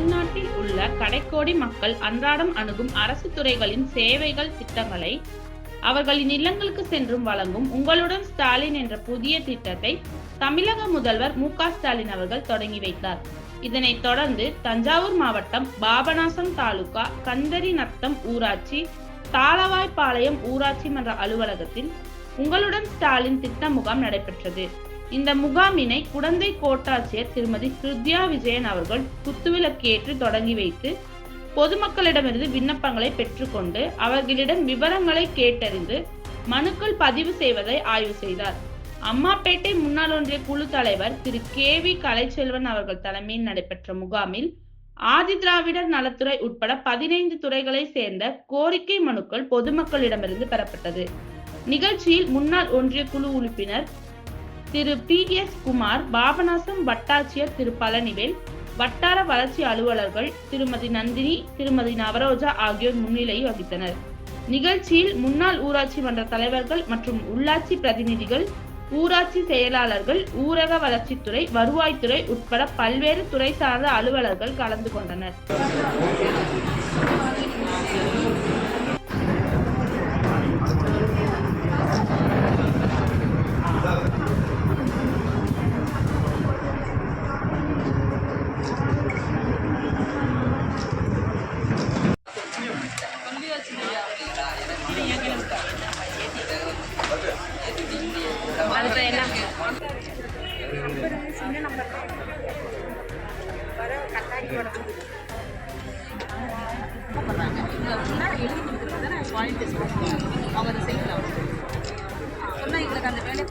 தமிழ்நாட்டில் உள்ள கடைக்கோடி மக்கள் அன்றாடம் அணுகும் அரசு துறைகளின் சேவைகள் திட்டங்களை அவர்களின் இல்லங்களுக்கு சென்றும் வழங்கும் உங்களுடன் ஸ்டாலின் என்ற புதிய திட்டத்தை தமிழக முதல்வர் மு.க.ஸ்டாலின் அவர்கள் தொடங்கி வைத்தார். இதனைத் தொடர்ந்து தஞ்சாவூர் மாவட்டம் பாபநாசம் தாலுகா கந்தரிநத்தம் ஊராட்சி தாளவாய்பாளையம் ஊராட்சி மன்ற அலுவலகத்தில் உங்களுடன் ஸ்டாலின் திட்ட முகாம் நடைபெற்றது. இந்த முகாமினை குடந்தை கோட்டாட்சியர் திருமதி கிருத்யா விஜயன் அவர்கள் குத்துவிளக்கேற்றி தொடங்கி வைத்து பொதுமக்களிடமிருந்து விண்ணப்பங்களை பெற்றுக்கொண்டு அவர்களிடம் விவரங்களை கேட்டறிந்து மனுக்கள் பதிவு செய்வதை ஆய்வு செய்தார். அம்மாப்பேட்டை முன்னாள் ஒன்றிய குழு தலைவர் திரு கே.வி. கலைச்செல்வன் அவர்கள் தலைமையில் நடைபெற்ற முகாமில் ஆதிதிராவிடர் நலத்துறை உட்பட 15 துறைகளை சேர்ந்த கோரிக்கை மனுக்கள் பொதுமக்களிடமிருந்து பெறப்பட்டது. நிகழ்ச்சியில் முன்னாள் ஒன்றிய குழு உறுப்பினர் திரு பி.எஸ். குமார், பாபநாசம் வட்டாட்சியர் திரு பழனிவேல், வட்டார வளர்ச்சி அலுவலர்கள் திருமதி நந்தினி, திருமதி நவரோஜா ஆகியோர் முன்னிலை வகித்தனர். நிகழ்ச்சியில் முன்னாள் ஊராட்சி மன்ற தலைவர்கள் மற்றும் உள்ளாட்சி பிரதிநிதிகள், ஊராட்சி செயலாளர்கள், ஊரக வளர்ச்சித்துறை, வருவாய்த்துறை உட்பட பல்வேறு துறை சார்ந்த அலுவலர்கள் கலந்து கொண்டனர். அவங்க செய்யலாம் சொன்னா எங்களுக்கு அந்த வேலை